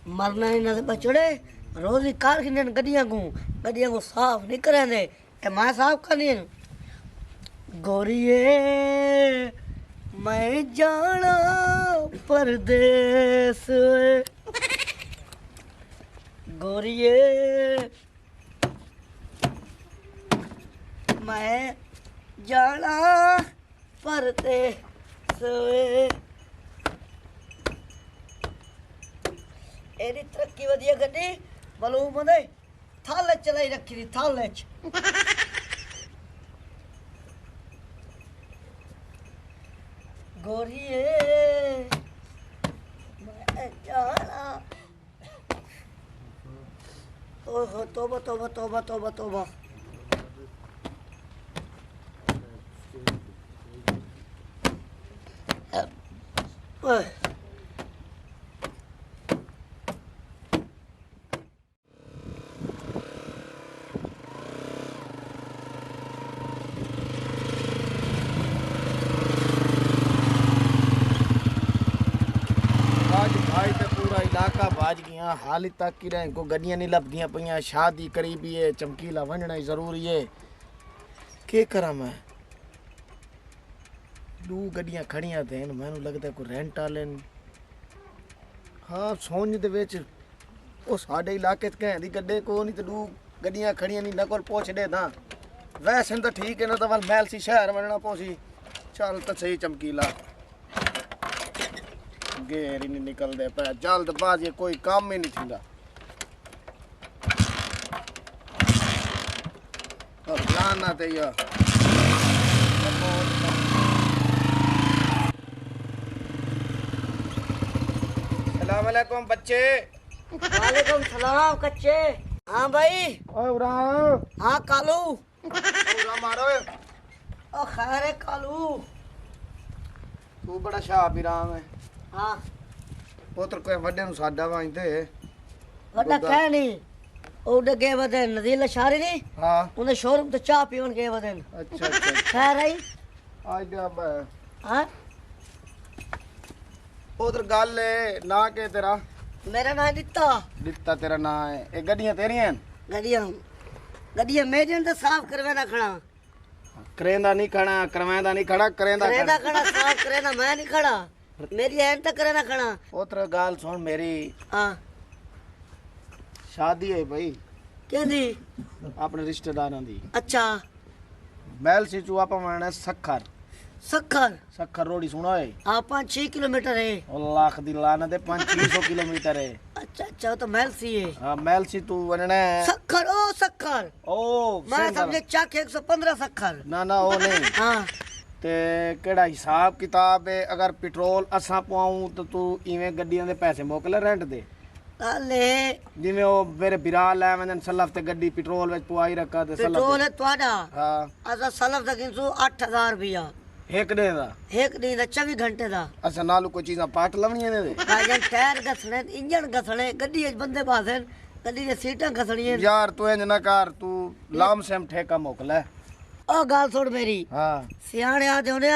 मरना ही ना बचड़े रोज ही कार खिंदे गड्डियां को साफ नहीं करेंदे ए मैं साफ करनी है गोरिए मैं जाना परदेस गोरिए मैं जाना परदेस एडी तरक्की वधिया गड्डी मालूम है थाले चलाई रखी थी थाले च गोरिए मैं जाना ओहो तौबा तौबा तौबा तौबा तौबा ओए भाई तो पूरा इलाका बाज गया हाल तक की रहे को गड्डियां नहीं लभदियां पईयां शादी करीबी है चमकीला वंजना जरूरी है के करा मैं दो गड्डियां खड़ियां थे मैनू लगदा कोई रेंट वाले हाँ सोच दे विच ओ साडे इलाके च कहंदी गड्डे को नहीं ते दो गड्डियां खड़ियां नहीं ना कोल पूछ दे तां वैसे तो ठीक है ना तो वल मैल सी शहर वंजना पोसी चल तो सही चमकीला गेर ही नहीं निकलते पे जल्दबाजी कोई काम ही नहीं थींदा और लाना ते या सलाम अलैकुम बच्चे वालेकुम सलाम कच्चे हाँ भाई ओए उरा हाँ कालू उरा मारो ओ खैर है कालू तू बड़ा शाह बिराम है हाँ पुत्र कोई वड्डे नु साडा वांजदे वड्डा कह नहीं ओडे गए वदे नदील शारी नहीं हां उन्हें शोरूम तो चाह पीवन गए वदे अच्छा अच्छा खैर आई आज अब हाँ उधर गल है ना के तेरा मेरा नाम दित्ता तेरा ना है ए गड्डियां तेरियां गड्डियां मेजन तो साफ करवे ना खड़ा करेंदा नहीं खड़ा करवांदा नहीं खड़ा करेंदा खड़ा साफ करे ना मैं नहीं खड़ा मेरी एन तक करे ना खड़ा उतर गाल सुन मेरी हाँ शादी है भाई कहदी अपने रिश्तेदारां दी अच्छा मैल सी चू आपा माने सखर सखर रोड़ी सुना है आप 6 किलोमीटर है लाख दी लानत है 500 किलोमीटर है अच्छा अच्छा तो महल सी है हां मैल सी तू वनने सखर ओ मैं समझे चक 115 सखर ना ना ओ नहीं हां ते केड़ा हिसाब किताब है अगर पेट्रोल असा पवाऊं तो तू इवें गड्डियां दे पैसे मोकले रेंट दे अले जिवें ओ मेरे बिराल है वंदन सलफ ते गड्डी पेट्रोल विच पवाई रखा ते सलफ पेट्रोल है तोड़ा हां असा सलफ दा 8000 रुपया एक डे दा एक दिन दा 24 घंटे दा अच्छा नालू कोई चीज़ां पाट लवणियां ने दे भाईजान टायर घसने इंजन घसने गड्डी च बंदे बासन गड्डी दी सीटां घसणियां यार तू इंज ना कर तू लाम सेम ठेका मोकले ओ गाल छोड़ मेरी हां सियाणे आदे होने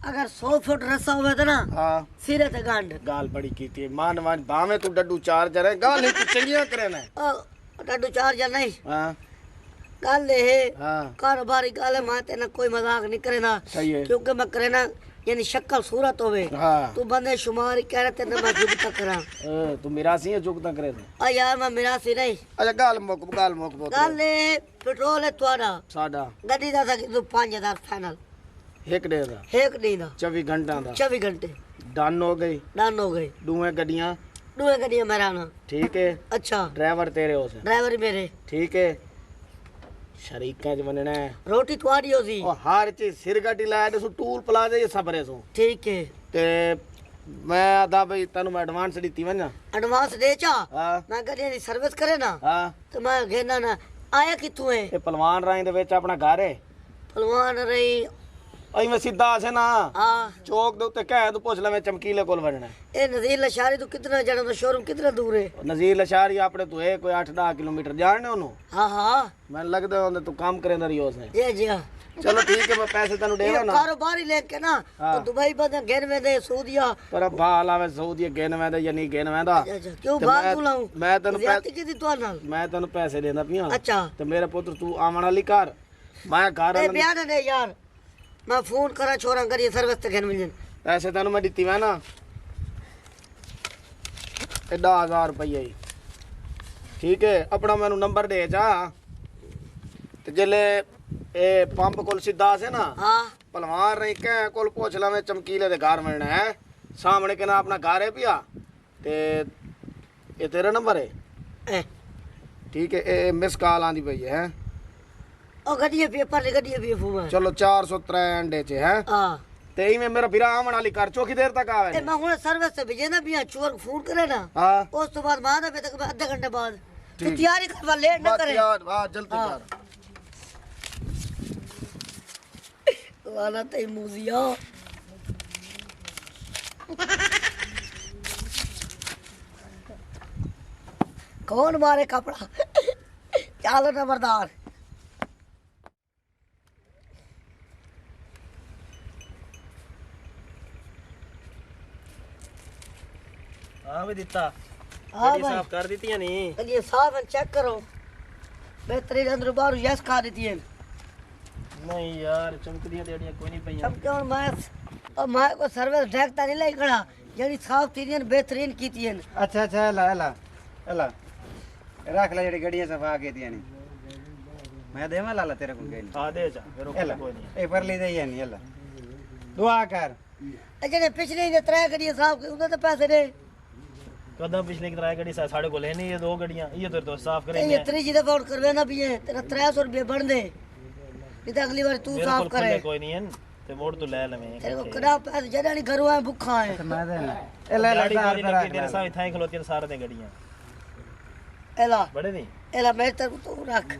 अगर 100 फुट रस्सा होवे तो ना हां सिरे ते गंढ गाल बड़ी कीती मान मान भावे तू डड्डू चार्जर है गाल ही तू चंगियां करे ना ओ डड्डू चार्जर नहीं हां गल है हां कारोबारी गल है मैं तेना कोई मजाक नहीं करे ना सही है क्योंकि मैं करे ना यानी शक्ल सूरत होवे हां तू बंदे शुमार ही कह रहे तेरे मैं जुगता करा तू मिरासी है जुगता करे तू आ यार मैं मिरासी नहीं अच्छा गाल मोक बोत गल है पेट्रोल है तोड़ा साडा गड्डी दा तू 5000 फाइनल एक डे दा एक दिन दा 24 घंटा दा 24 घंटे डन हो गई डन हो गए दुए गड्डियां दुए गड्डियां मेरा ना ठीक है अच्छा ड्राइवर तेरे हो से ड्राइवर मेरे ठीक है शरीका च बनना है रोटी तुम्हारी होगी और हर चीज सिर गड्डी लाया दे टूल प्लाजा ये सबरे सो ठीक है ते मैं आदा भाई तनु मैं एडवांस दीती वना एडवांस दे चा हां मैं गड्डी दी सर्विस करे ना हां तो मैं घेना ना आया कितों है ये पलवान राई दे विच अपना घर है पहलवान रही अई मैं सीधा आसे ना हां चौक दे उत्ते कह तू पूछ ले मैं चमकीले कोल वड़ना ए नजीर लशारी तो कितना जाना तो शोरूम कितना दूर है नजीर लशारी आपने तो है कोई 8-10 किलोमीटर जाने ओनु हां हां मैं लगदा होंदे तू काम करेंदा रियो से जी जी चलो ठीक है मैं पैसे तेन देवा ये ना कारोबार ही लेके ना हाँ। तो दुबई बंदे गिनवे दे सऊदीया पर बाल आवे सऊदी गिनवे दा या नहीं गिनवे दा अच्छा क्यों ते बात मैं- तू लाऊं मैं तेन ज्यादती की तो नाल मैं तेन पैसे देंदा पिया अच्छा ते मेरे पुत्र तू आवन वाली घर मैं घर ए वाला बयान दे यार मैं फोन करा छोरा करिए सर्विस ते गिन मिल पैसे तेन मैं दित्ती मैं ना 10,000 रुपये ही ठीक है अपना मैनू नंबर दे जा ते जेले ए पंप कोल सीधा से ना हां पलवान रही कै कोल पूछ ला मैं चमकीले दे घर मिलना है सामने के ना अपना घर है पिया ते ये तेरा नंबर है ए ठीक है ए मिस कॉल आंदी पई है ओ गड्डी पेपर ले गड्डी पे फुमा चलो 403 अंडे चे है हां ते ही में मेरा फिर आवन वाली कर चौकी देर तक आवे ए मैं हुन सर्विस से भेजे ना बिया चोर फोन करे ना हां उस तो बाद मां पे तक आधे घंटे बाद ठीक। तू तैयारी कर लेट ना करे यार हां जल्दी हाँ। कर वाला ते मुजिया कौन मारे कपड़ा चलो नंबरदार हाँ भी दिता हाँ गड्डी भाई साफ कर दी नहीं ये साफ है चेक करो बेहतरीन अंदर बाहर यस खा देती है नहीं यार चमकदियां तेड़ियां कोई नहीं पईयां सब क्यों मैं और मैं को सर्विस देखता नहीं लाई खड़ा जेडी साफ थी बेहतरीन की थी अच्छा अच्छा एला एला एला रख ले जेडी गड्डियां सफा के दी नहीं मैं देवा लाला तेरे को कहीं आ दे जा फिर एला कोई नहीं ए पर ले दे नहीं एला दुआ कर जेडे पिछले जे त्रै गड्डियां साफ की उन्हें तो पैसे दे कदम पिछले की तरह गड्डी साढ़े को लेनी ये 2 गड्डियां ये तो साफ ये करेंगे त्रीजी दफा और करवे ना भी है तेरा 300 रुपए बढ़ दे नहीं तो अगली बार तू मेरे साफ को करे कोई नहीं है ते मोड़ तो ले लवे तेरे को कड़ा पैसे जड़ा नहीं घरों आए भूखा है तो मैं देना एला एला गाड़ी सार कोई पे नहीं रख तेरे ले साथ थाई खलोती है सारे दे गड्डियां एला बड़े नहीं एला मेरे तरफ तू रख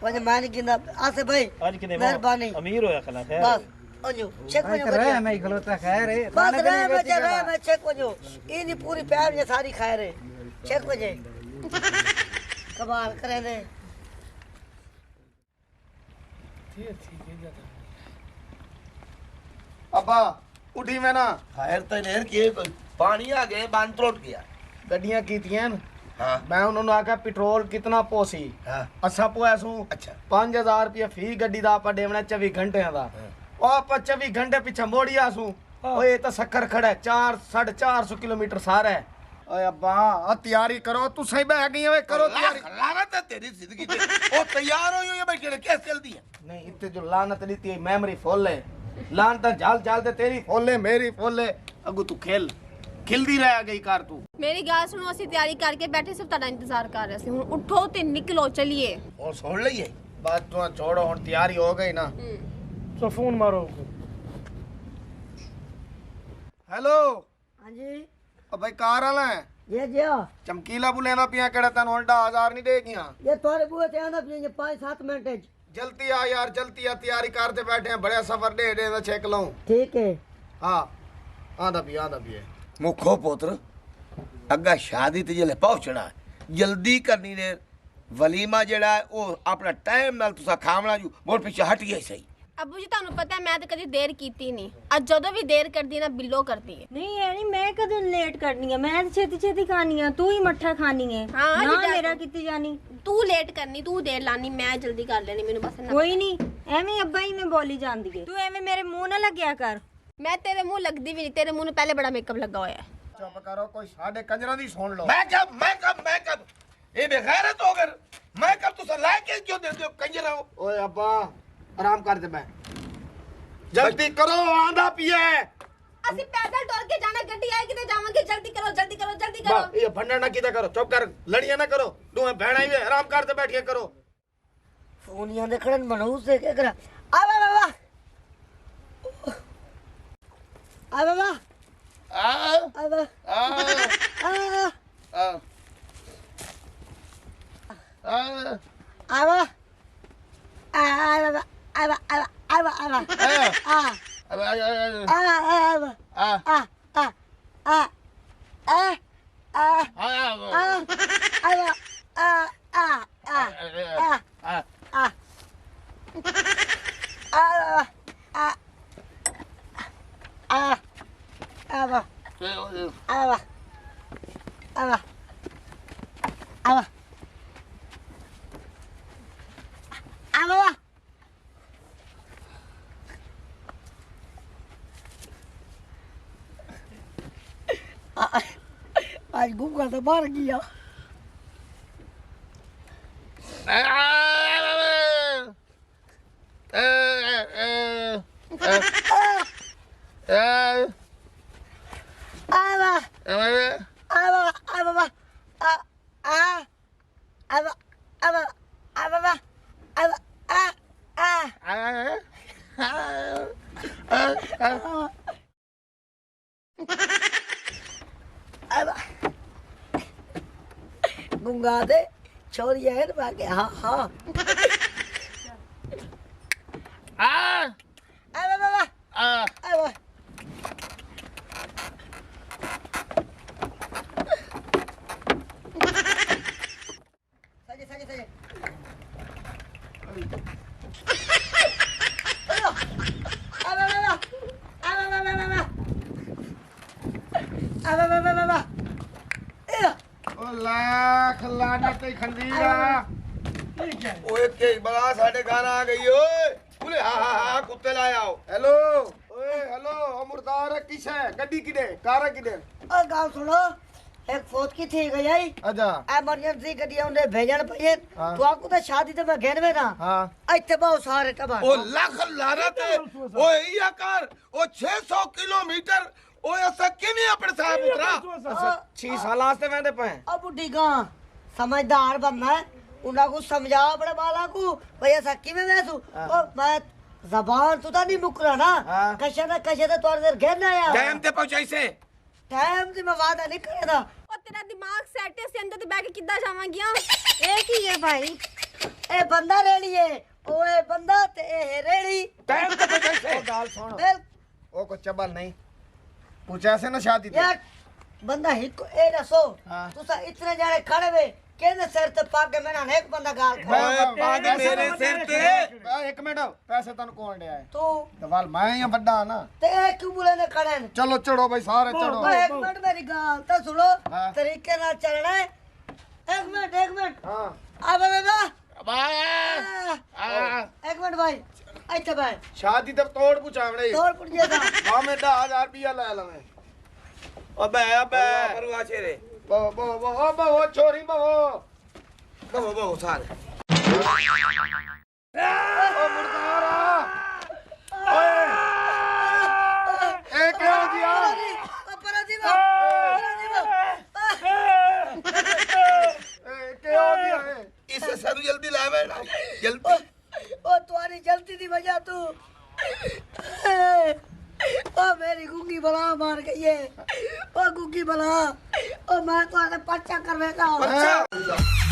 वजह मैं नहीं गिंदा आसे भाई आज किने मेहरबानी अमीर होया खला खैर बस ओजो चेक आई वजो कर मैं खलोता खैर है बस रहे मैं चेक वजो इनी पूरी पैर ये सारी खाए रे चेक वजे कमाल करे दे अब्बा उठी मैं ना फायर तो नहर किए कोई पानी आ गए बांध त्रोट गया गड्डियां कीतियां हाँ मैं उन्होंने आख्या पेट्रोल कितना पोसी हाँ असा पोसू अच्छा 5000 रुपया फी गड्डी दा आपा देवना 24 घंटे दा ओ आपा 24 घंटे पीछे मोड़ी आसू ओए ये तो शक्कर खड़ा है 4-450 किलोमीटर सारा है ओए अब्बा आ तैयारी करो तू सही बैठ गई है करो तैयारी लानत है तेरी जिंदगी पे ओ तैयार हो ये बैठे ने कैसे चलती है नहीं इतने जो लानत दी है मेमोरी फुल है लानत जाल जाल ते तेरी फुल है मेरी फुल है अगू तू खेल खिलदी रह गई कार तू ਮੇਰੀ ਗੱਲ ਸੁਣੋ ਅਸੀਂ ਤਿਆਰੀ ਕਰਕੇ ਬੈਠੇ ਸਿਰਫ ਤੁਹਾਡਾ ਇੰਤਜ਼ਾਰ ਕਰ ਰਹੇ ਸੀ ਹੁਣ ਉੱਠੋ ਤੇ ਨਿਕਲੋ ਚਲਿਏ और सुन लीजिए बात तो छोड़ो हुन तैयारी हो गई ना तो फोन मारो हेलो हां जी ओ भाई कार वाला है ये जिया चमकीला बुलेना पिया केड़ा तन होंडा 1000 नहीं देगियां ये तोरे बुए ते आंदा पिए 5-7 मिनट च जल्दी आ यार जल्दी आ तैयारी करते बैठे हैं बड़े सफर दे दे चेक लऊं ठीक है हां आंदा भी मुखो पुत्र अग्गा शादी ते जले पहुंचना जल्दी करनी ने वलीमा जेड़ा है वो अपना टाइम नाल तुसा खावना जू मोर पीछे हट गया सही ਅੱਬੂ ਜੀ ਤੁਹਾਨੂੰ ਪਤਾ ਹੈ ਮੈਂ ਤਾਂ ਕਦੀ ਦੇਰ ਕੀਤੀ ਨਹੀਂ ਅੱਜ ਜਦੋਂ ਵੀ ਦੇਰ ਕਰਦੀ ਨਾ ਬਿੱਲੋ ਕਰਦੀ ਹੈ ਨਹੀਂ ਇਹ ਨਹੀਂ ਮੈਂ ਕਦੋਂ ਲੇਟ ਕਰਨੀ ਆ ਮੈਂ ਤਾਂ ਛੇਤੀ ਛੇਤੀ ਖਾਣੀ ਆ ਤੂੰ ਹੀ ਮੱਠਾ ਖਾਣੀ ਹੈ ਹਾਂ, ਨਾ ਜਿੱਦਾਂ ਮੇਰਾ ਤੂੰ- ਕਿੱਥੇ ਜਾਣੀ ਤੂੰ ਲੇਟ ਕਰਨੀ ਤੂੰ ਦੇਰ ਲਾਣੀ ਮੈਂ ਜਲਦੀ ਕਰ ਲੈਣੀ ਮੈਨੂੰ ਬਸ ਨਾ ਕੋਈ ਨਹੀਂ ਐਵੇਂ ਅੱਬਾ ਹੀ ਮੈਂ ਬੋਲੀ ਜਾਂਦੀ ਏ ਤੂੰ ਐਵੇਂ ਮੇਰੇ ਮੂੰਹ ਨਾ ਲੱਗਿਆ ਕਰ ਮੈਂ ਤੇਰੇ ਮੂੰਹ ਲੱਗਦੀ ਵੀ ਨਹੀਂ ਤੇਰੇ ਮੂੰਹ ਨੂੰ ਪਹਿਲੇ ਬੜਾ ਮੇਕਅਪ ਲੱਗਾ ਹੋਇਆ ਹੈ चुप करो कोई साडे कंजरा दी सुन लो मैं कब ये बेगैरत हो गए मैं कब तुसा लाके क्यों दे दो कंजरा हो ओए अब्बा आराम कर दे मैं जल्दी करो आंदा पिए ਅਸੀਂ ਪੈਦਲ ਤੁਰ ਕੇ ਜਾਣਾ ਗੱਡੀ ਆਏਗੀ ਤੇ ਜਾਵਾਂਗੇ ਜਲਦੀ ਕਰੋ ਜਲਦੀ करो जल्दी बा करो ये भंडा ना कीता करो चुप कर लड़ियां ना करो तू बहना ही आराम करते बैठिए करो फोन यहां देखड़न मनहूस से क्या करा आ बाबा आ बाबा आ आ बाबा आ आ आ आ आ बाबा आ बाबा आ बाबा आ बाबा आ अब आ आ आ आ आ आ आ आ आ आ आ आज गुंगा तो मार गया गुंगा दे छोरी है ना बाकी हाँ हाँ लाख लाना ते खंडीरा ओए के बड़ा साडे गाना आ गई ओए बोले हा कुत्ते लाए आओ हेलो ओए हेलो अमरदार किस है गड्डी किडे कार किडे ओ गाँव सुनो एक फौज की थी गई अच्छा एमरजेंसी गड्डी उन्हें भेजन पे हाँ। तो आपको तो शादी तो मैं घेर में ना हाँ इतने बहुत सारे टबा ओ लाख लाना ते ओए या कार ओ 600 किलोमीटर ओए ऐसा किने अपने साहब उतरा 6 साल आस्ते मैंने पे अब बुढ़ी का समझदार बनना है उन्हें कुछ समझाओ अपने बाला को भैया सकी में मैं तू ओ मैं जबान तू तो नहीं मुकरा ना हाँ। कशे तो तोड़ देर घेर ना आया टाइम ते पहुंचाई से टाइम से मैं वादा नहीं करेगा ਉਹ ਤੇਰਾ ਦਿਮਾਗ ਸੈਟ ਹੈ ਸਿੰਦਰ ਤੇ ਬਹਿ ਕੇ ਕਿੱਦਾਂ ਜਾਵਾਂਗੀਆਂ ਇਹ ਕੀ ਹੈ ਭਾਈ ए बंदा रेड़ी है ओए बंदा ते ए रेड़ी टाइम ते पहुंचाई से गाल सुन बिल ओ को चबल नहीं पूछा से ना शादी ते यार बंदा ही को ए दसो हाँ। तुसा इतने जाने खड़े वे केने सिर ते पाग के मैंने एक बंदा गाल खा ओए पाग मेरे सिर ते एक मिनट पैसे तन कौन दे आए तू दवाल मैं या बड़ा ना ते ए क्यों बोले ने खड़े ने चलो चढ़ो भाई सारे चढ़ो ओ एक मिनट मेरी गाल तो सुनो हाँ। तरीके नाल चलना है एक मिनट हां आ बाबा बाय एक मिनट भाई अच्छा भाई शादी तब तोड़ पुचावड़े तोड़ पड़ गया था हां मैं 10000 रुपया ले लवे अबे परवा छेरे बो बो बो ओ बो छोरी बो बो सारे ओ मुर्दारा ओए ए क्या हो गया ए क्या हो गया है इसे सर जल्दी ला बेटा जल्दी ओ तुम्हारी जल्दी की वजह तू ओ मेरी गुंगी बला मार गई है ओ गुंगी बला ओ मैं तो पर्चा करवेगा अच्छा